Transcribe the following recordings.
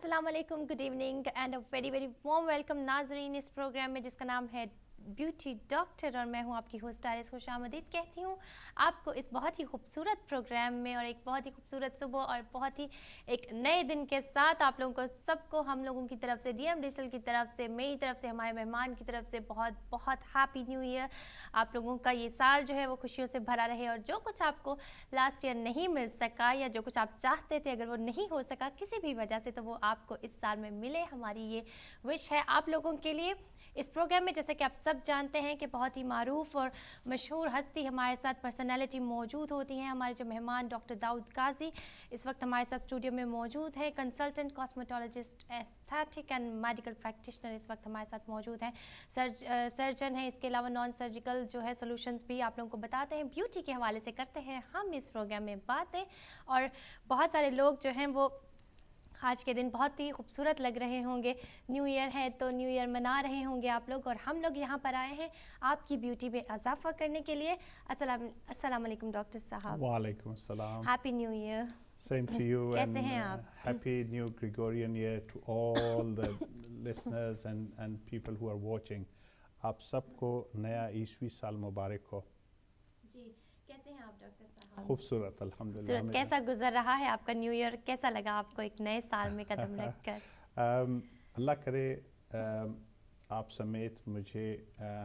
السلام علیکم, good evening and very very warm welcome ناظرین اس پروگرام میں جس کا نام ہے بیوٹی ڈاکٹر, اور میں ہوں آپ کی ہوسٹ آرز. خوش آمدید کہتی ہوں آپ کو اس بہت ہی خوبصورت پروگرام میں, اور ایک بہت ہی خوبصورت صبح اور بہت ہی ایک نئے دن کے ساتھ آپ لوگوں کو سب کو ہم لوگوں کی طرف سے, ڈی ایم ڈیجیٹل کی طرف سے, میری طرف سے, ہمارے مہمان کی طرف سے بہت بہت ہیپی نیو ایئر. آپ لوگوں کا یہ سال جو ہے وہ خوشیوں سے بھرا رہے, اور جو کچھ آپ کو لاسٹ ایئر نہیں مل سکا یا جو کچھ آپ چاہتے تھے اگر وہ نہیں ہو سکا کسی بھی وجہ سے, تو وہ آپ کو اس سال میں ملے. ہماری یہ وش ہے آپ لوگوں کے لیے. اس پروگرام میں جیسے کہ آپ سب جانتے ہیں کہ بہت ہی معروف اور مشہور ہستی ہمارے ساتھ پرسنالٹی موجود ہوتی ہیں. ہمارے جو مہمان ڈاکٹر داؤد قاضی اس وقت ہمارے ساتھ اسٹوڈیو میں موجود ہے. Consultant cosmetologist, aesthetic and medical practitioner اس وقت ہمارے ساتھ موجود ہیں. سرجن ہیں, اس کے علاوہ نان سرجیکل جو ہے سولوشنز بھی آپ لوگوں کو بتاتے ہیں. بیوٹی کے حوالے سے کرتے ہیں ہم اس پروگرام میں باتیں, اور بہت سارے لوگ جو ہیں وہ آج کے دن بہت ہی خوبصورت لگ رہے ہوں گے. نیو ایئر ہے تو نیو ایئر منا رہے ہوں گے آپ لوگ, اور ہم لوگ یہاں پر آئے ہیں آپ کی بیوٹی میں اضافہ کرنے کے لیے. السلام علیکم ڈاکٹر صاحب. وعلیکم السلام. Happy new year. Same to you. کیسے and ہیں آپ؟ happy new Gregorian year to all the listeners and people who are watching. آپ سب کو نیا عیسوی سال مبارک ہو. جی, کیسے ہیں آپ ڈاکٹر صاحب؟ خوبصورت الحمدللہ. خوبصورت. کیسا گزر رہا ہے آپ کا نیو ایئر؟ کیسا لگا آپ کو ایک نئے سال میں قدم رکھ کر؟ اللہ کرے آپ سمیت مجھے,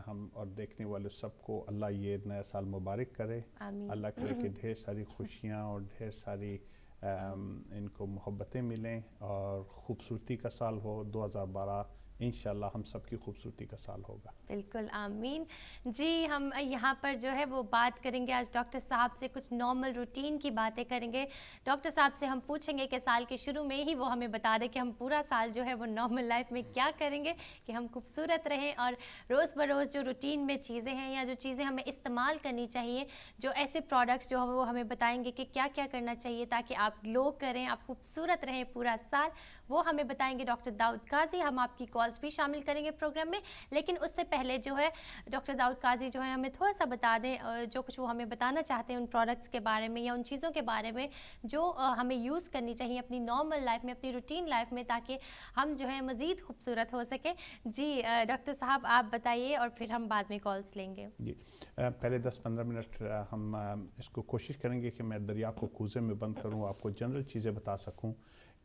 ہم اور دیکھنے والے سب کو اللہ یہ نیا سال مبارک کرے. آمین. اللہ کرے کہ ڈھیر ساری خوشیاں اور ڈھیر ساری ان کو محبتیں ملیں, اور خوبصورتی کا سال ہو 2012. انشاءاللہ ہم سب کی خوبصورتی کا سال ہوگا. بالکل آمین. جی, ہم یہاں پر جو ہے وہ بات کریں گے آج ڈاکٹر صاحب سے, کچھ نارمل روٹین کی باتیں کریں گے. ڈاکٹر صاحب سے ہم پوچھیں گے کہ سال کے شروع میں ہی وہ ہمیں بتا دیں کہ ہم پورا سال جو ہے وہ نارمل لائف میں کیا کریں گے کہ ہم خوبصورت رہیں, اور روز بروز جو روٹین میں چیزیں ہیں یا جو چیزیں ہمیں استعمال کرنی چاہیے, جو ایسے پروڈکٹس جو وہ ہمیں بتائیں گے کہ کیا کیا کرنا چاہیے تاکہ آپ گلو کریں, آپ خوبصورت رہیں پورا سال, وہ ہمیں بتائیں گے ڈاکٹر داؤد قاضی. ہم آپ کی کالس بھی شامل کریں گے پروگرام میں, لیکن اس سے پہلے جو ہے ڈاکٹر داؤد قاضی جو ہے ہمیں تھوڑا سا بتا دیں جو کچھ وہ ہمیں بتانا چاہتے ہیں ان پروڈکٹس کے بارے میں یا ان چیزوں کے بارے میں جو ہمیں یوز کرنی چاہیے اپنی نارمل لائف میں, اپنی روٹین لائف میں, تاکہ ہم جو ہے مزید خوبصورت ہو سکیں. جی ڈاکٹر صاحب آپ بتائیے, اور پھر ہم بعد میں کالس لیں گے. جی, پہلے 10-15 منٹ ہم اس کو کوشش کریں گے کہ میں دریا کو کوزے میں بند کروں, آپ کو جنرل چیزیں بتا سکوں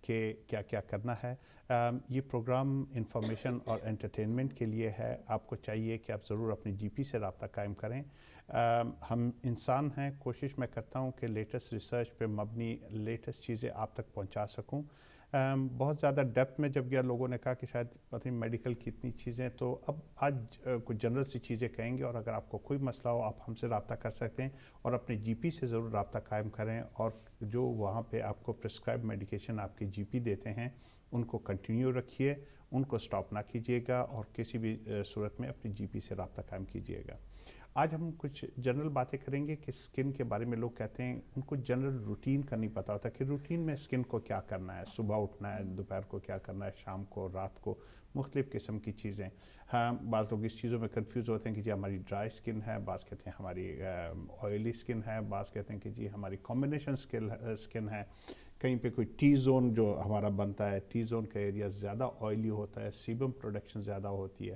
کہ کیا کیا کرنا ہے. یہ پروگرام انفارمیشن اور انٹرٹینمنٹ کے لیے ہے. آپ کو چاہیے کہ آپ ضرور اپنی جی پی سے رابطہ قائم کریں. ہم انسان ہیں, کوشش میں کرتا ہوں کہ لیٹسٹ ریسرچ پہ مبنی لیٹسٹ چیزیں آپ تک پہنچا سکوں. بہت زیادہ ڈیپتھ میں جب گیا لوگوں نے کہا کہ شاید پتہ نہیں میڈیکل کی اتنی چیزیں, تو اب آج کچھ جنرل سی چیزیں کہیں گے, اور اگر آپ کو کوئی مسئلہ ہو آپ ہم سے رابطہ کر سکتے ہیں, اور اپنے جی پی سے ضرور رابطہ قائم کریں, اور جو وہاں پہ آپ کو پرسکرائب میڈیکیشن آپ کے جی پی دیتے ہیں ان کو کنٹینیو رکھیے, ان کو سٹاپ نہ کیجیے گا, اور کسی بھی صورت میں اپنی جی پی سے رابطہ قائم کیجیے گا. آج ہم کچھ جنرل باتیں کریں گے کہ سکن کے بارے میں لوگ کہتے ہیں ان کو جنرل روٹین کا نہیں پتہ ہوتا کہ روٹین میں سکن کو کیا کرنا ہے, صبح اٹھنا ہے, دوپہر کو کیا کرنا ہے, شام کو, رات کو, مختلف قسم کی چیزیں. ہاں, بعض لوگ اس چیزوں میں کنفیوز ہوتے ہیں کہ جی ہماری ڈرائی سکن ہے, بعض کہتے ہیں ہماری آئلی سکن ہے, بعض کہتے ہیں کہ جی ہماری کمبینیشن سکن ہے. کہیں پہ کوئی ٹی زون جو ہمارا بنتا ہے, ٹی زون کا ایریا زیادہ آئلی ہوتا ہے, سیبم پروڈکشن زیادہ ہوتی ہے.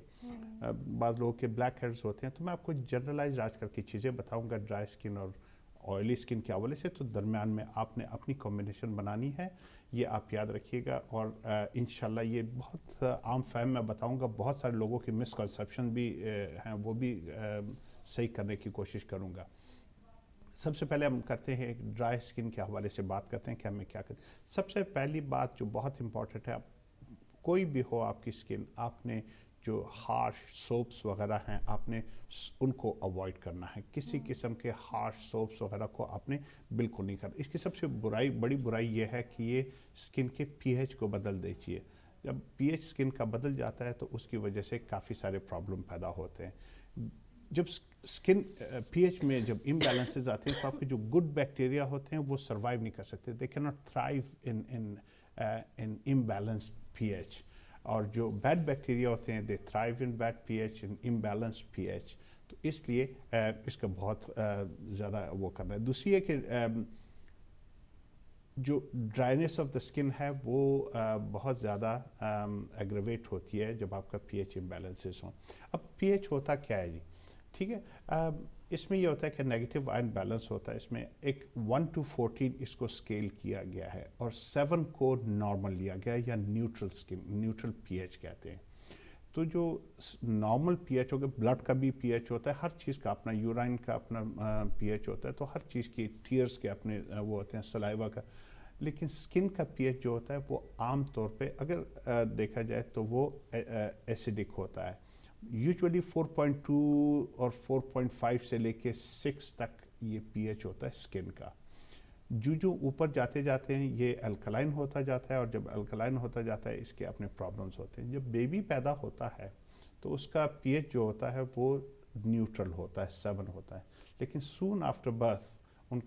بعض لوگوں کے بلیک ہیڈز ہوتے ہیں. تو میں آپ کو جنرلائز آج کل کی چیزیں بتاؤں گا ڈرائی سکن اور آئلی سکن کے حوالے سے. تو درمیان میں آپ نے اپنی کمبینیشن بنانی ہے, یہ آپ یاد رکھیے گا. اور انشاءاللہ یہ بہت عام فہم میں بتاؤں گا, بہت سارے لوگوں کی مسکنسیپشن بھی ہیں, وہ بھی صحیح کرنے کی کوشش کروں گا. سب سے پہلے ہم کرتے ہیں ڈرائی سکن کے حوالے سے بات کرتے ہیں کہ ہمیں کیا کریں. سب سے پہلی بات جو بہت امپورٹنٹ ہے, کوئی بھی ہو آپ کی سکن, آپ نے جو ہارش سوپس وغیرہ ہیں آپ نے ان کو اوائڈ کرنا ہے. کسی قسم کے ہارش سوپس وغیرہ کو آپ نے بالکل نہیں کرنا. اس کی سب سے بڑی برائی یہ ہے کہ یہ سکن کے پی ایچ کو بدل دیتی ہے. جب پی ایچ سکن کا بدل جاتا ہے تو اس کی وجہ سے کافی سارے پرابلم پیدا ہوتے ہیں. جب سکن پی ایچ میں جب امبیلنسز آتے ہیں تو آپ کے جو گڈ بیکٹیریا ہوتے ہیں وہ سروائیو نہیں کر سکتے. They can not thrive in imbalanced P H. اور جو بیڈ بیکٹیریا ہوتے ہیں they thrive in bad P H, in imbalanced P H. تو اس لیے اس کا بہت زیادہ وہ کرنا ہے. دوسری ہے کہ जो ड्राइनेस ऑफ द स्किन है वो बहुत ज़्यादा एग्रेवेट होती है जब आपका पीएच इम्बैलेंसेस हो। अब पीएच होता क्या है जी, ठीक है, इसमें ये होता है कि नेगेटिव आयन बैलेंस होता है। इसमें एक 1 to 14 इसको स्केल किया गया है और 7 को नॉर्मल लिया गया है या न्यूट्रल स्किन, न्यूट्रल पीएच कहते हैं। तो जो नॉर्मल पीएच होगा, ब्लड का भी पीएच होता है, हर चीज़ का अपना, यूराइन का अपना पीएच होता है, तो हर चीज़ की, टीयर्स के अपने वो होते हैं, सलाइवा का। लेकिन स्किन का पीएच जो होता है वो आम तौर पे अगर देखा जाए तो वो एसिडिक होता है। यूजुअली 4.2 और 4.5 से लेके 6 तक ये पीएच होता है स्किन का। जो ऊपर जाते जाते हैं ये अल्कलाइन होता जाता है, और जब अल्कलाइन होता जाता है इसके अपने प्रॉब्लम्स होते हैं। जब बेबी पैदा होता है तो उसका पीएच जो होता है वो न्यूट्रल होता है, 7 होता है। लेकिन सून आफ्टर बर्थ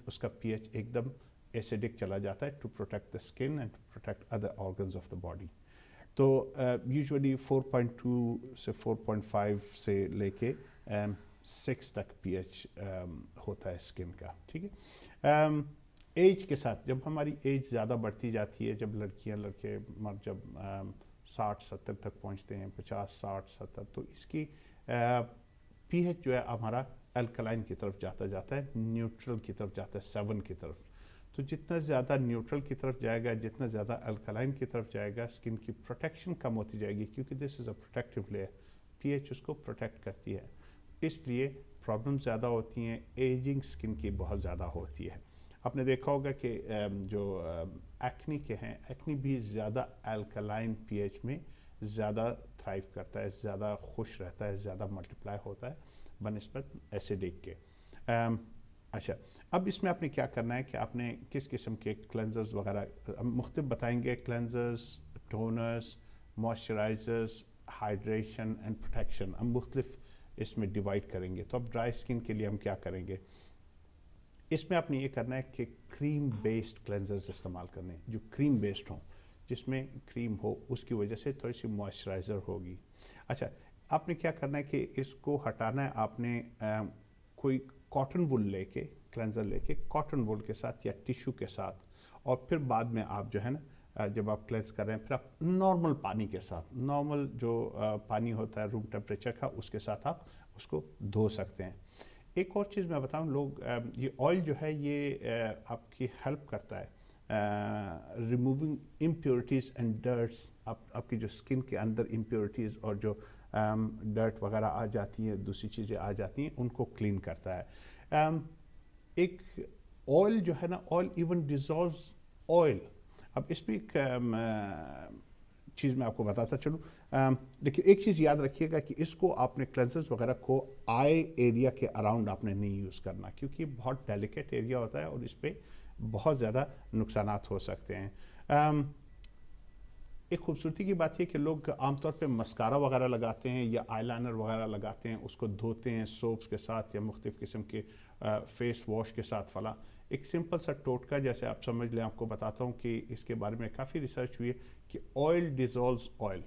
उसका पीएच एकदम एसिडिक चला जाता है, to protect the skin and to protect other organs of the body. तो यूजुअली 4.2 से 4.5 से लेके 6 तक पीएच होता है स्किन का, ठीक है। एज के साथ, जब हमारी एज ज़्यादा बढ़ती जाती है, जब लड़कियां लड़के जब 60-70 तक पहुंचते हैं, 50-60-70, तो इसकी पीएच जो है हमारा अल्कलाइन की तरफ जाता है, न्यूट्रल की तरफ जाता है, 7 की तरफ। तो जितना ज़्यादा न्यूट्रल की तरफ जाएगा, जितना ज़्यादा अल्कलाइन की तरफ जाएगा, स्किन की प्रोटेक्शन कम होती जाएगी, क्योंकि this is a protective layer, pH उसको प्रोटेक्ट करती है। इसलिए प्रॉब्लम ज़्यादा होती हैं, एजिंग स्किन की बहुत ज़्यादा होती है। आपने देखा होगा कि जो एक्नी के हैं, एक्नी भी ज़्यादा अल्कलाइन पीएच में ज़्यादा थ्राइव करता है, ज़्यादा खुश रहता है, ज़्यादा मल्टीप्लाई होता है बनिस्बत एसिडिक के। अच्छा, अब इसमें आपने क्या करना है कि आपने किस किस्म के क्लेंजर्स वगैरह मुख्तलिफ बताएंगे, cleansers, toners, moisturisers, hydration and protection, हम मुख्तलिफ इसमें डिवाइड करेंगे। तो अब ड्राई स्किन के लिए हम क्या करेंगे, इसमें आपने ये करना है कि क्रीम बेस्ड क्लेंजर्स इस्तेमाल करने, जो क्रीम बेस्ड हों, जिसमें क्रीम हो, उसकी वजह से थोड़ी सी मॉइस्चराइज़र होगी। अच्छा, आपने क्या करना है कि इसको हटाना है, आपने कोई कॉटन वुल लेके, क्लेंजर लेके कॉटन वुल के साथ या टिश्यू के साथ, और फिर बाद में आप जो है ना, जब आप क्लेंज कर रहे हैं, फिर आप नॉर्मल पानी के साथ, नॉर्मल जो पानी होता है रूम टेम्परेचर का, उसके साथ आप उसको धो सकते हैं। एक और चीज़ मैं बताऊं, लोग ये ऑयल जो है ये आपकी हेल्प करता है रिमूविंग इम्प्योरिटीज़ एंड डर्ट्स। आपकी जो स्किन के अंदर इम्प्योरिटीज़ और जो डर्ट वगैरह आ जाती हैं, दूसरी चीज़ें आ जाती हैं, उनको क्लीन करता है। एक ऑयल जो है ना, ऑयल इवन डिज़ोल्व्स ऑयल। अब इसमें एक चीज़ मैं आपको बताता चलूँ, लेकिन एक चीज़ याद रखिएगा कि इसको आपने क्लेंजर्स वगैरह को आई एरिया के अराउंड आपने नहीं यूज़ करना, क्योंकि बहुत डेलिकेट एरिया होता है और इस पर बहुत ज़्यादा नुकसानात हो सकते हैं। एक खूबसूरती की बात है कि लोग आमतौर पे मस्कारा वगैरह लगाते हैं या आईलाइनर वगैरह लगाते हैं, उसको धोते हैं सोप्स के साथ या मुख्तलिफ़ किस्म के फेस वॉश के साथ फला। एक सिंपल सा टोटका जैसे आप समझ लें, आपको बताता हूँ कि इसके बारे में काफ़ी रिसर्च हुई है कि ऑयल डिज़ोल्व्स ऑयल।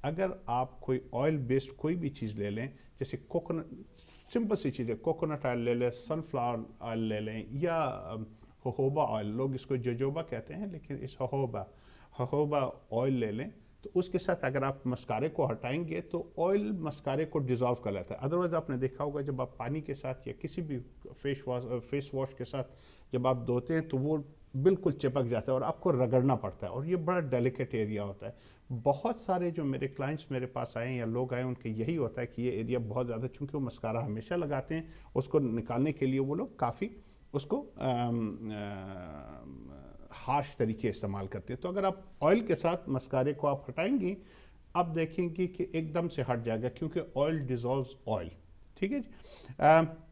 अगर आप कोई ऑयल बेस्ड कोई भी चीज़ ले लें, जैसे कोकोनट, सिंपल सी चीज़ है, कोकोनट ऑयल ले लें, सनफ्लावर ऑयल ले लें, या जोजोबा ऑयल, लोग इसको जोजोबा कहते हैं लेकिन इस जोजोबा ऑयल ले लें, तो उसके साथ अगर आप मस्कारे को हटाएंगे तो ऑयल मस्कारे को डिज़ोल्व कर लेता है। अदरवाइज़ आपने देखा होगा जब आप पानी के साथ या किसी भी फेस वॉश के साथ जब आप धोते हैं तो वो बिल्कुल चिपक जाता है और आपको रगड़ना पड़ता है, और ये बड़ा डेलिकेट एरिया होता है। बहुत सारे जो मेरे क्लाइंट्स मेरे पास आए या लोग आए, उनके यही होता है कि ये एरिया बहुत ज़्यादा, चूँकि वो मस्कारा हमेशा लगाते हैं, उसको निकालने के लिए वो लोग काफ़ी उसको हार्श तरीके इस्तेमाल करते हैं। तो अगर आप ऑयल के साथ मस्कारे को आप हटाएंगी, आप देखेंगे कि एकदम से हट जाएगा, क्योंकि ऑयल डिज़ोल्व्स ऑयल, ठीक है जी।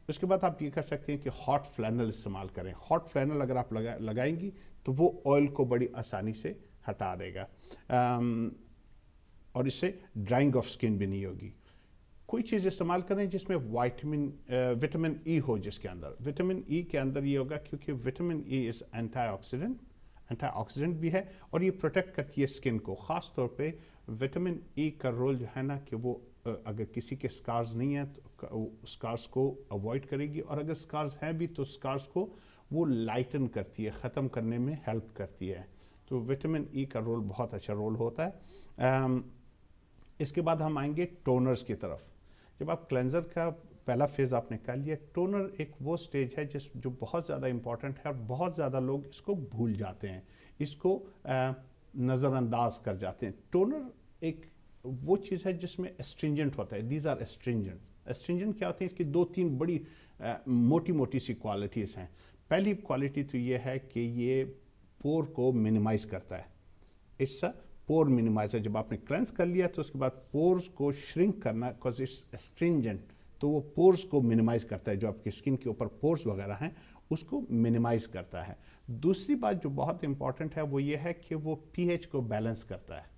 उसके बाद आप ये कर सकते हैं कि हॉट फ्लैनल इस्तेमाल करें। हॉट फ्लैनल अगर आप लगाएंगी तो वो ऑयल को बड़ी आसानी से हटा देगा, और इससे ड्राइंग ऑफ स्किन भी नहीं होगी। कोई चीज़ इस्तेमाल करें जिसमें विटामिन ई हो, जिसके अंदर विटामिन ई के अंदर ये होगा, क्योंकि विटामिन ई इज़ एंटीऑक्सीडेंट भी है और ये प्रोटेक्ट करती है स्किन को। ख़ास तौर पे विटामिन ई का रोल जो है ना, कि वो अगर किसी के स्कार्स नहीं है तो स्कार्स को अवॉइड करेगी, और अगर स्कार्स हैं भी तो स्कार्स को वो लाइटन करती है, ख़त्म करने में हेल्प करती है। तो विटामिन ई का रोल बहुत अच्छा रोल होता है। इसके बाद हम आएंगे टोनर्स की तरफ। जब आप क्लेंजर का पहला फेज़ आपने कर लिया, टोनर एक वो स्टेज है जो बहुत ज़्यादा इंपॉर्टेंट है और बहुत ज़्यादा लोग इसको भूल जाते हैं, इसको नज़रअंदाज कर जाते हैं। टोनर एक वो चीज़ है जिसमें एस्ट्रिंजेंट होता है, दीज आर एस्ट्रिंजेंट। एस्ट्रिंजेंट क्या होते हैं? इसकी 2-3 बड़ी मोटी मोटी सी क्वालिटीज़ हैं। पहली क्वालिटी तो ये है कि ये पोर को मिनिमाइज करता है, इट्स अ पोर मिनिमाइजर। जब आपने क्लेंस कर लिया तो उसके बाद पोर्स को श्रिंक करना, बिकॉज इट्स एस्ट्रिंजेंट, तो वो पोर्स को मिनिमाइज करता है, जो आपकी स्किन के ऊपर पोर्स वगैरह हैं उसको मिनिमाइज करता है। दूसरी बात जो बहुत इंपॉर्टेंट है वो ये है कि वो पीएच को बैलेंस करता है।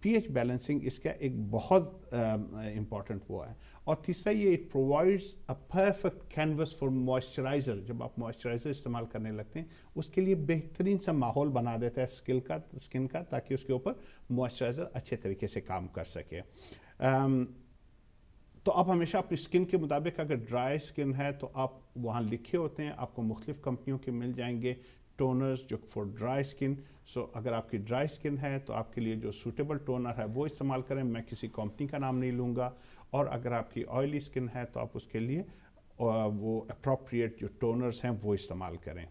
पीएच बैलेंसिंग इसका एक बहुत इंपॉर्टेंट वो है। और तीसरा ये it provides a perfect canvas for moisturiser. जब आप मॉइस्चराइज़र इस्तेमाल करने लगते हैं उसके लिए बेहतरीन सा माहौल बना देता है स्किन का, ताकि उसके ऊपर मॉइस्चराइज़र अच्छे तरीके से काम कर सके। तो आप हमेशा अपनी स्किन के मुताबिक, अगर ड्राई स्किन है तो आप वहाँ लिखे होते हैं, आपको मुख्तलिफ़ कंपनियों के मिल जाएंगे टोनर्स जो फॉर ड्राई स्किन। सो अगर आपकी ड्राई स्किन है तो आपके लिए जो सूटेबल टोनर है वो इस्तेमाल करें, मैं किसी कंपनी का नाम नहीं लूँगा। और अगर आपकी ऑयली स्किन है तो आप उसके लिए वो अप्रोप्रिएट जो टोनर्स हैं वो इस्तेमाल करें।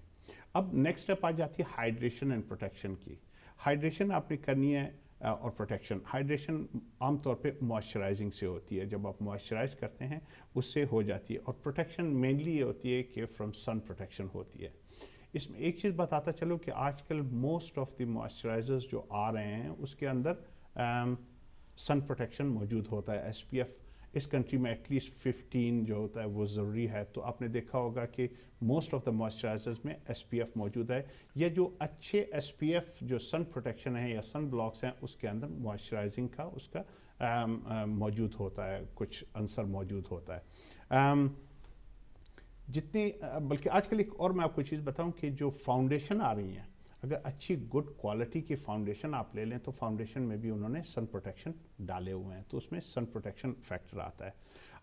अब नेक्स्ट स्टेप आ जाती है हाइड्रेशन एंड प्रोटेक्शन की। हाइड्रेशन आपने करनी है और प्रोटेक्शन। हाइड्रेशन आमतौर पे मॉइस्चराइजिंग से होती है, जब आप मॉइस्चराइज करते हैं उससे हो जाती है। और प्रोटेक्शन मेनली ये होती है कि फ्रॉम सन प्रोटेक्शन होती है। इसमें एक चीज़ बताता चलो कि आजकल मोस्ट ऑफ द मॉइस्चराइजर्स जो आ रहे हैं उसके अंदर सन प्रोटेक्शन मौजूद होता है। एसपीएफ इस कंट्री में एटलीस्ट 15 जो होता है वो ज़रूरी है। तो आपने देखा होगा कि मोस्ट ऑफ द मॉइस्चराइजर्स में एसपीएफ मौजूद है, या जो अच्छे एसपीएफ जो सन प्रोटेक्शन है या सन ब्लॉक्स हैं उसके अंदर मॉइस्चराइजिंग का उसका मौजूद होता है, कुछ अंसर मौजूद होता है। जितनी बल्कि आजकल एक और मैं आपको चीज़ बताऊं कि जो फाउंडेशन आ रही हैं, अगर अच्छी गुड क्वालिटी की फाउंडेशन आप ले लें तो फाउंडेशन में भी उन्होंने सन प्रोटेक्शन डाले हुए हैं, तो उसमें सन प्रोटेक्शन फैक्टर आता है।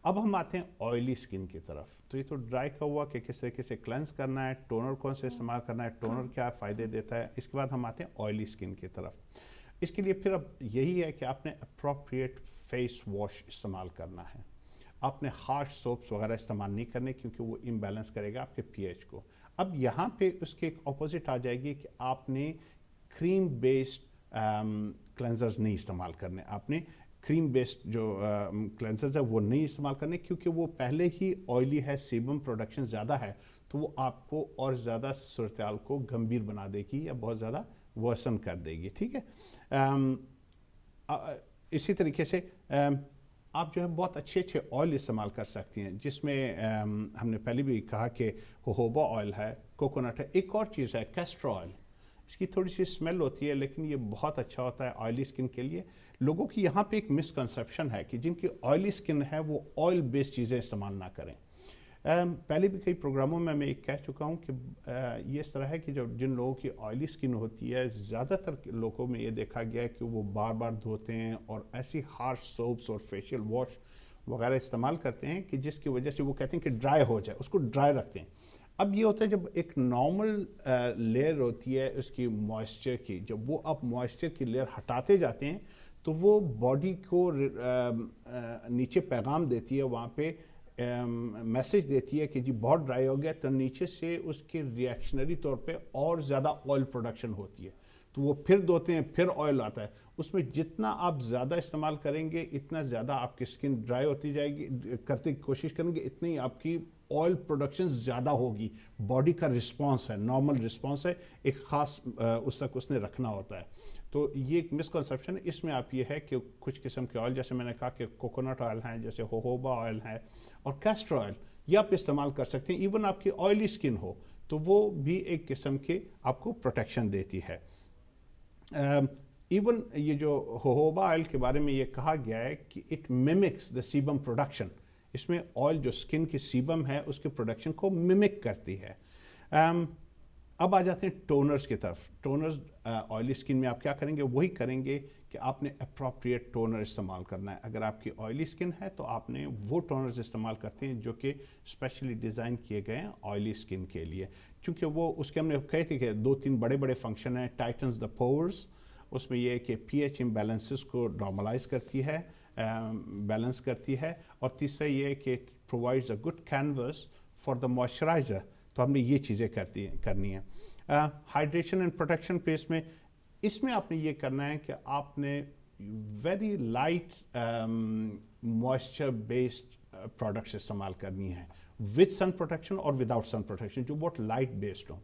अब हम आते हैं ऑयली स्किन की तरफ। तो ये तो ड्राई का हुआ कि किस तरीके से क्लेंस करना है, टोनर कौन से इस्तेमाल करना है, टोनर क्या फ़ायदे देता है। इसके बाद हम आते हैं ऑयली स्किन की तरफ। इसके लिए फिर अब यही है कि आपने अप्रोप्रिएट फेस वॉश इस्तेमाल करना है। आपने हार्श सोप्स वगैरह इस्तेमाल नहीं करने, क्योंकि वो इम्बैलेंस करेगा आपके पीएच को। अब यहाँ पे उसके एक ऑपोजिट आ जाएगी कि आपने क्रीम बेस्ड क्लेंजर्स नहीं इस्तेमाल करने। आपने क्रीम बेस्ड जो क्लेंजर्स है वो नहीं इस्तेमाल करने, क्योंकि वो पहले ही ऑयली है, सीबम प्रोडक्शन ज़्यादा है, तो वो आपको और ज़्यादा सूरत-ए-हाल को गंभीर बना देगी या बहुत ज़्यादा वर्सन कर देगी। ठीक है। इसी तरीके से आप जो है बहुत अच्छे ऑयल इस्तेमाल कर सकती हैं, जिसमें हमने पहले भी कहा कि जोजोबा ऑयल है, कोकोनट है। एक और चीज़ है कैस्टर ऑयल। इसकी थोड़ी सी स्मेल होती है लेकिन ये बहुत अच्छा होता है ऑयली स्किन के लिए। लोगों की यहाँ पे एक मिसकंसेप्शन है कि जिनकी ऑयली स्किन है वो ऑयल बेस्ड चीज़ें इस्तेमाल ना करें। पहले भी कई प्रोग्रामों में मैं एक कह चुका हूँ कि ये इस तरह है कि जब जिन लोगों की ऑयली स्किन होती है, ज़्यादातर लोगों में ये देखा गया है कि वो बार बार धोते हैं और ऐसी हार्श सोप्स और फेशियल वॉश वगैरह इस्तेमाल करते हैं कि जिसकी वजह से वो कहते हैं कि ड्राई हो जाए, उसको ड्राई रखते हैं। अब ये होता है जब एक नॉर्मल लेयर होती है उसकी मॉइस्चर की, जब वो आप मॉइस्चर की लेयर हटाते जाते हैं तो वो बॉडी को नीचे पैगाम देती है, वहाँ पे मैसेज देती है कि जी बहुत ड्राई हो गया, तो नीचे से उसके रिएक्शनरी तौर पे और ज़्यादा ऑयल प्रोडक्शन होती है। तो वो फिर धोते हैं, फिर ऑयल आता है। उसमें जितना आप ज़्यादा इस्तेमाल करेंगे इतना ज़्यादा आपकी स्किन ड्राई होती जाएगी, करते कोशिश करेंगे इतनी आपकी ऑयल प्रोडक्शन ज़्यादा होगी। बॉडी का रिस्पॉन्स है, नॉर्मल रिस्पॉन्स है, एक ख़ास उस तक उसने रखना होता है। तो ये एक मिसकंसेप्शन है। इसमें आप ये है कि कुछ किस्म के ऑयल, जैसे मैंने कहा कि कोकोनट ऑयल हैं, जैसे जोजोबा ऑयल है और कैस्टर ऑयल, ये आप इस्तेमाल कर सकते हैं। इवन आपकी ऑयली स्किन हो तो वो भी एक किस्म के आपको प्रोटेक्शन देती है। इवन ये जो जोजोबा ऑयल के बारे में ये कहा गया है कि it mimics the sebum production. इसमें ऑयल जो स्किन की सीबम है उसके प्रोडक्शन को मिमिक करती है। अब आ जाते हैं टोनर्स की तरफ. टोनर्स ऑयली स्किन में आप क्या करेंगे, वही करेंगे कि आपने अप्रोप्रिएट टोनर इस्तेमाल करना है. अगर आपकी ऑयली स्किन है तो आपने वो टोनर्स इस्तेमाल करते हैं जो कि स्पेशली डिज़ाइन किए गए हैं ऑयली स्किन के लिए, क्योंकि वो उसके हमने कहे थे कि 2-3 बड़े बड़े फंक्शन हैं. टाइटन्स द पोर्स, उसमें ये है कि pH इम्बैलेंसेस को नॉर्मलाइज करती है, बैलेंस करती है, और तीसरा ये है कि provides a good canvas for the moisturiser. तो हमने ये चीज़ें करनी है. हाइड्रेशन एंड प्रोटेक्शन फेस में, इसमें आपने ये करना है कि आपने very light moisture based products इस्तेमाल करनी है, विद सन प्रोटेक्शन और विदाउट सन प्रोटेक्शन, जो बहुत लाइट बेस्ड हो.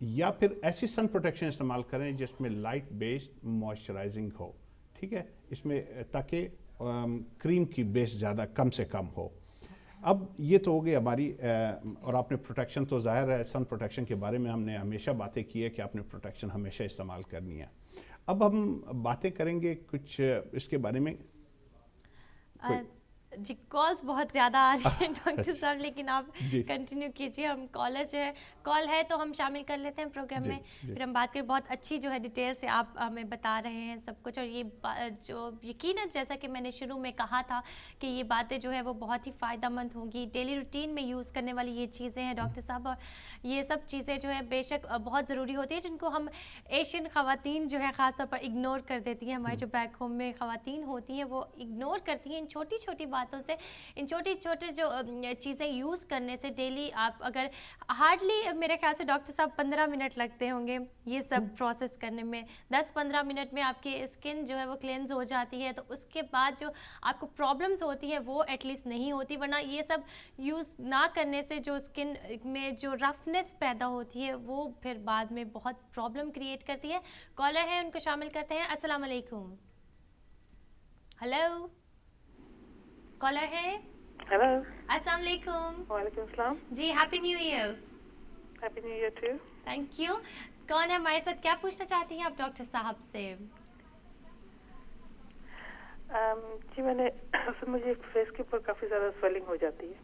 या फिर ऐसी सन प्रोटेक्शन इस्तेमाल करें जिसमें लाइट बेस्ड मॉइस्चराइजिंग हो. ठीक है, इसमें ताकि क्रीम की बेस ज़्यादा कम से कम हो. अब ये तो हो गई हमारी और आपने प्रोटेक्शन, तो ज़ाहिर है सन प्रोटेक्शन के बारे में हमने हमेशा बातें की है कि आपने प्रोटेक्शन हमेशा इस्तेमाल करनी है. अब हम बातें करेंगे कुछ इसके बारे में. जी कॉल्स बहुत ज़्यादा आ रही हैं डॉक्टर साहब, लेकिन आप कंटिन्यू कीजिए. हम कॉलर जो है, कॉल है तो हम शामिल कर लेते हैं प्रोग्राम में, फिर हम बात करें. बहुत अच्छी जो है डिटेल से आप हमें बता रहे हैं सब कुछ, और ये जो यकीनन जैसा कि मैंने शुरू में कहा था कि ये बातें जो है वो बहुत ही फ़ायदेमंद होंगी. डेली रूटीन में यूज़ करने वाली ये चीज़ें हैं डॉक्टर साहब, और ये सब चीज़ें जो है बेशक बहुत ज़रूरी होती है, जिनको हम एशियन ख़वातीन जो है ख़ास तौर पर इग्नोर कर देती हैं. हमारे जो बैक होम में ख़वातीन होती हैं वो इग्नोर करती हैं इन छोटी छोटी बातों से. इन छोटी छोटे जो चीज़ें यूज़ करने से डेली आप अगर हार्डली मेरे ख्याल से डॉक्टर साहब 15 मिनट लगते होंगे ये सब प्रोसेस करने में. 10-15 मिनट में आपकी स्किन जो है वो क्लेंज हो जाती है. तो उसके बाद जो आपको प्रॉब्लम्स होती है वो एटलीस्ट नहीं होती, वरना ये सब यूज़ ना करने से जो स्किन में जो रफनेस पैदा होती है वो फिर बाद में बहुत प्रॉब्लम क्रिएट करती है. कॉलर है, उनको शामिल करते हैं. अस्सलाम वालेकुम. हेलो, कॉलर है. हेलो, अस्सलाम वालेकुम. वालेकुम सलाम. जी happy new year. Happy new year too. Thank you. कौन है हमारे साथ, क्या पूछना चाहती हैं आप डॉक्टर साहब से? जी मैंने मुझे फेस के ऊपर काफ़ी ज़्यादा स्वेलिंग हो जाती है.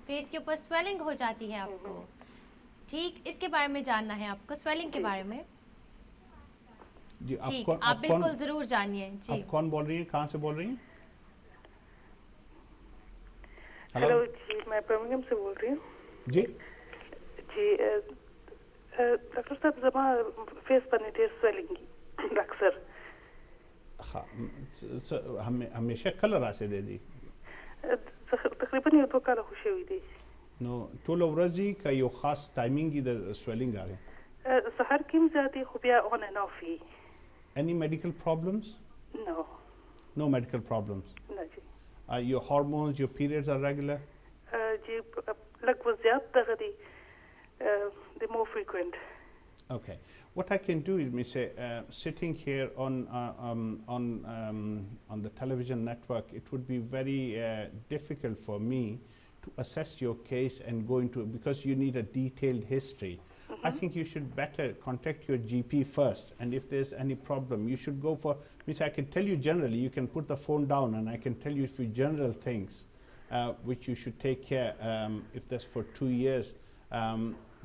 फेस के ऊपर स्वेलिंग हो जाती है आपको? ठीक, इसके बारे में जानना है आपको, स्वेलिंग के बारे में? जी ठीक, आप बिल्कुल ज़रूर जानिए. जी आप कौन बोल रही हैं, कहाँ से बोल रही हैं? हेलो जी, मैं बर्मिंघम से बोल रही हूँ. जी डॉक्टर साहब, जमा फेस पर नीचे स्वेलिंग की अक्सर. हाँ, हमेशा कलर आसे दे जी. तकरीबन ये 2 काला खुशी हुई थी. नो टोल ओवरजी का यो खास टाइमिंग इधर स्वेलिंग आ गए. सहर की ज़्यादा खुबिया ऑन एंड ऑफ ही. Any medical problems? No. No medical problems. No जी. Your hormones, your periods are regular? जी लगभग ज़्यादा गदी. The more frequent. Okay. What I can do is, Miss, sitting here on the television network, it would be very difficult for me to assess your case and go into, because you need a detailed history. I think you should better contact your GP first, and if there's any problem, you should go for, Miss, I can tell you generally, you can put the phone down and I can tell you a few general things which you should take care if that's for 2 years.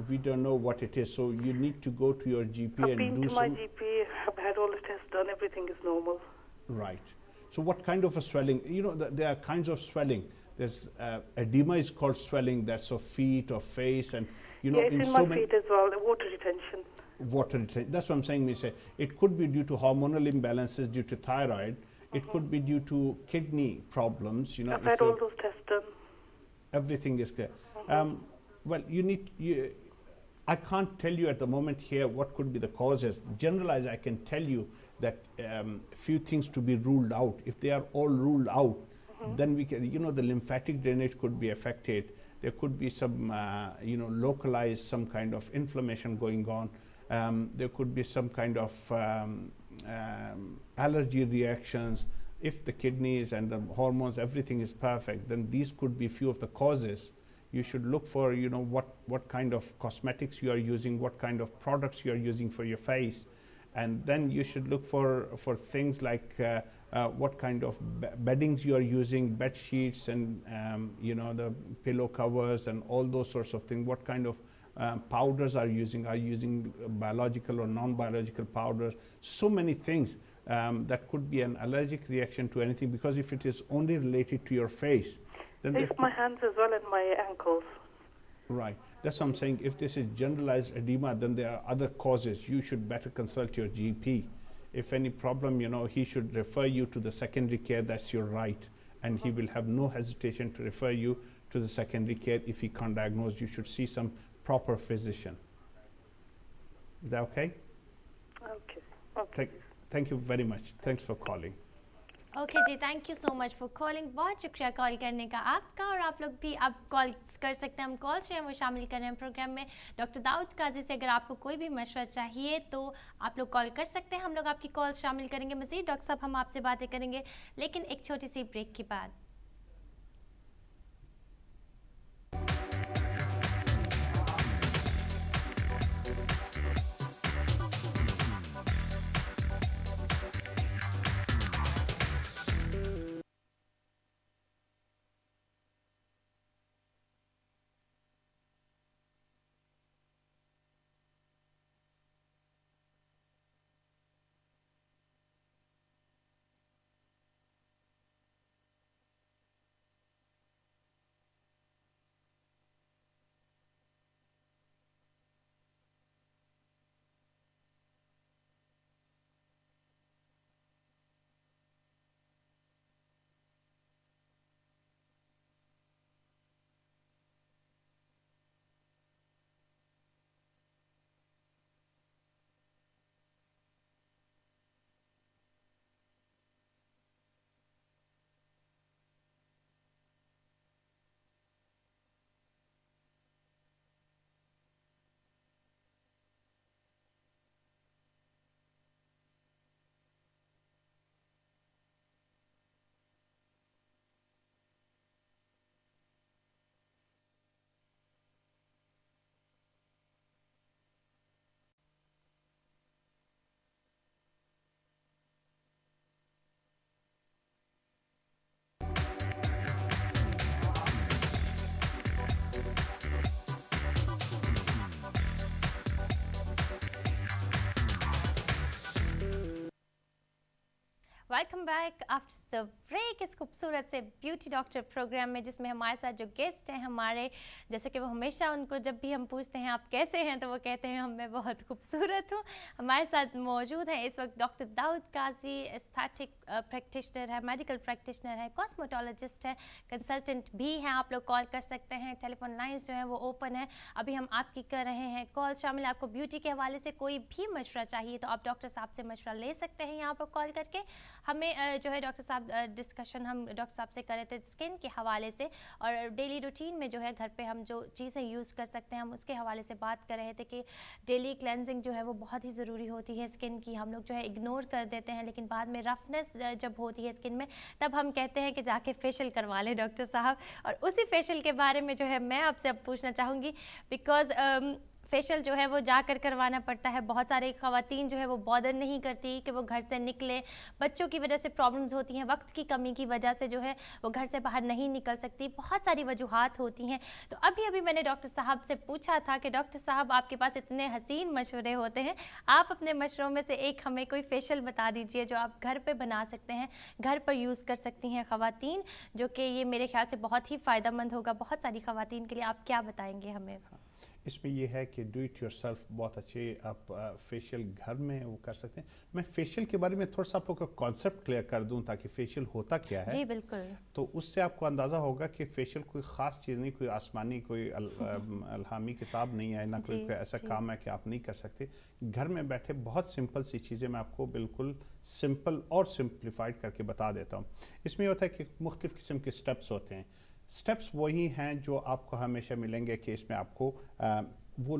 We don't know what it is, so you need to go to your GP I've and been do to some. my GP, I've had all the tests done, everything is normal. Right. So what kind of a swelling? You know, there are kinds of swelling. There's edema is called swelling, that's of feet or face, and you know, Yeah, it's in so my many feet as well, the water retention. water retention. That's what I'm saying. We say it could be due to hormonal imbalances, due to thyroid. It could be due to kidney problems. You know, I've had all those tests done. everything is clear. Well, I can't tell you at the moment here what could be the causes. Generalize, I can tell you that few things to be ruled out. If they are all ruled out, then we can, you know, the lymphatic drainage could be affected. There could be some, localized, some kind of inflammation going on. There could be some kind of allergy reactions. If the kidneys and the hormones, everything is perfect, then these could be few of the causes. You should look for, you know, what kind of cosmetics you are using, what kind of products you are using for your face. And then you should look for things like what kind of beddings you are using, bed sheets and, the pillow covers and all those sorts of things. What kind of powders are using biological or non-biological powders, so many things that could be an allergic reaction to anything, because if it is only related to your face, then It's my hands as well and my ankles. right. That's what I'm saying. If this is generalized edema, then there are other causes. You should better consult your GP. If any problem, he should refer you to the secondary care. That's your right. And he will have no hesitation to refer you to the secondary care. If he can't diagnose, you should see some proper physician. Is that okay? Okay. Thank you very much. Thanks for calling. Okay जी, thank you so much for calling. बहुत शुक्रिया call करने का आपका, और आप लोग भी अब कॉल कर सकते हैं। हम कॉल्स जो हैं वो शामिल कर रहे हैं प्रोग्राम में डॉक्टर दाऊद काजी से। अगर आपको कोई भी मशवरा चाहिए तो आप लोग कॉल कर सकते हैं, हम लोग आपकी कॉल शामिल करेंगे। मज़ीद डॉक्टर साहब हम आपसे बातें करेंगे, लेकिन एक छोटी सी ब्रेक के बाद। Welcome back after the break इस खूबसूरत से ब्यूटी डॉक्टर प्रोग्राम में, जिसमें हमारे साथ जो गेस्ट हैं हमारे, जैसे कि वो हमेशा उनको जब भी हम पूछते हैं आप कैसे हैं तो वो कहते हैं मैं बहुत खूबसूरत हूँ। हमारे साथ मौजूद हैं इस वक्त डॉक्टर दाऊद काजी, एस्थेटिक प्रैक्टिशनर है, मेडिकल प्रैक्टिशनर है, कॉस्मेटोलॉजिस्ट है, कंसल्टेंट भी हैं। आप लोग कॉल कर सकते हैं, टेलीफोन लाइन्स जो हैं वो ओपन है। अभी हम आपकी कर रहे हैं कॉल शामिल। आपको ब्यूटी के हवाले से कोई भी मशवरा चाहिए तो आप डॉक्टर साहब से मशवरा ले सकते हैं यहाँ पर कॉल करके। हमें जो है डॉक्टर साहब डिस्कशन हम डॉक्टर साहब से कर रहे थे स्किन के हवाले से, और डेली रूटीन में जो है घर पे हम जो चीज़ें यूज़ कर सकते हैं हम उसके हवाले से बात कर रहे थे कि डेली क्लेंजिंग जो है वो बहुत ही ज़रूरी होती है स्किन की। हम लोग जो है इग्नोर कर देते हैं, लेकिन बाद में रफनेस जब होती है स्किन में तब हम कहते हैं कि जाके फेशियल करवा लें डॉक्टर साहब। और उसी फेशियल के बारे में जो है मैं आपसे अब पूछना चाहूँगी, बिकॉज़ फेशियल जो है वो जाकर करवाना पड़ता है। बहुत सारे ख़वातीन जो है वो बॉदर नहीं करती कि वो घर से निकलें, बच्चों की वजह से प्रॉब्लम्स होती हैं, वक्त की कमी की वजह से जो है वो घर से बाहर नहीं निकल सकती, बहुत सारी वजूहात होती हैं। तो अभी मैंने डॉक्टर साहब से पूछा था कि डॉक्टर साहब आपके पास इतने हसीन मशवरे होते हैं, आप अपने मशवरों में से एक हमें कोई फेशियल बता दीजिए जो आप घर पर बना सकते हैं, घर पर यूज़ कर सकती हैं ख़वातीन, जो कि ये मेरे ख्याल से बहुत ही फ़ायदेमंद होगा बहुत सारी ख़वातीन के लिए। आप क्या बताएँगे हमें? इसमें ये है कि डू इट योरसेल्फ बहुत अच्छे आप फेशियल घर में वो कर सकते हैं। मैं फेशियल के बारे में थोड़ा सा आप लोग का कॉन्सेप्ट क्लियर कर दूं ताकि फेशियल होता क्या है। जी बिल्कुल। तो उससे आपको अंदाज़ा होगा कि फेशियल कोई ख़ास चीज़ नहीं, कोई आसमानी कोई अलहामी किताब नहीं है ना, कोई ऐसा काम है कि आप नहीं कर सकते। घर में बैठे बहुत सिंपल सी चीज़ें मैं आपको बिल्कुल सिंपल और सिंप्लीफाइड करके बता देता हूँ। इसमें होता है कि मुख्तलिफ़ किस्म के स्टेप्स होते हैं। स्टेप्स वही हैं जो आपको हमेशा मिलेंगे कि इसमें आपको वो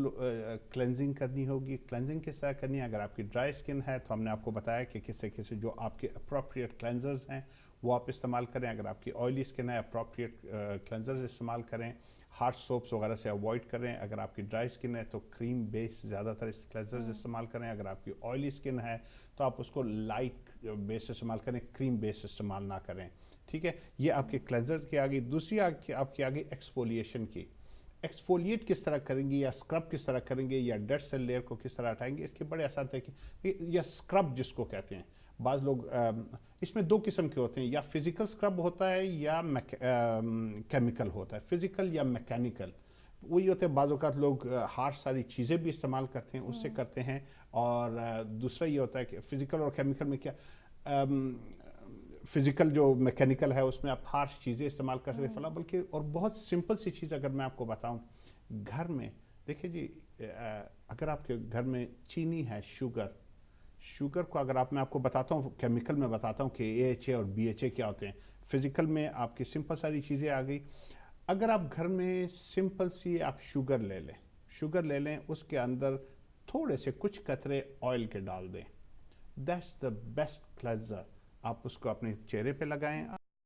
क्लेंजिंग करनी होगी। क्लेंजिंग किस तरह करनी है? अगर आपकी ड्राई स्किन है तो हमने आपको बताया कि किस तरीके से जो आपके अप्रोप्रिएट क्लेंजर्स हैं वो आप इस्तेमाल करें। अगर आपकी ऑयली स्किन है अप्रोप्रिएट क्लेंजर्स इस्तेमाल करें, हार्श सोप्स वगैरह से अवॉइड करें। अगर आपकी ड्राई स्किन है तो क्रीम बेस ज़्यादातर इस क्लेंजर्स इस्तेमाल करें। अगर आपकी ऑयली स्किन है तो आप उसको लाइट बेस इस्तेमाल करें, क्रीम बेस इस्तेमाल ना करें। ठीक है, ये आपके क्लेंजर की आ गई। दूसरी आपकी आ गई एक्सफोलिएशन की। एक्सफोलिएट किस तरह करेंगे या स्क्रब किस तरह करेंगे या डेड सेल लेयर को किस तरह हटाएंगे, इसके बड़े आसान तरीके, या स्क्रब जिसको कहते हैं, बाज़ लोग इसमें दो किस्म के होते हैं, या फिज़िकल स्क्रब होता है या केमिकल होता है, फिज़िकल या मैकेनिकल। वही होते हैं, बाज़ औक़ात लोग हार्श सारी चीज़ें भी इस्तेमाल करते हैं, उससे करते हैं। और दूसरा ये होता है कि फ़िज़िकल और केमिकल में क्या, फ़िज़िकल जो मैकेनिकल है उसमें आप हार्श चीज़ें इस्तेमाल कर सकते हैं, बल्कि और बहुत सिंपल सी चीज़ अगर मैं आपको बताऊं, घर में देखिए जी, अगर आपके घर में चीनी है, शुगर को अगर मैं आपको बताता हूँ, केमिकल में बताता हूँ कि AHA और BHA क्या होते हैं, फिज़िकल में आपकी सिंपल सारी चीज़ें आ गई। अगर आप घर में सिंपल सी आप शुगर ले लें, उसके अंदर थोड़े से कुछ कतरे ऑयल के डाल दें, दैट्स द बेस्ट क्लेंजर। आप उसको अपने चेहरे पे लगाएं,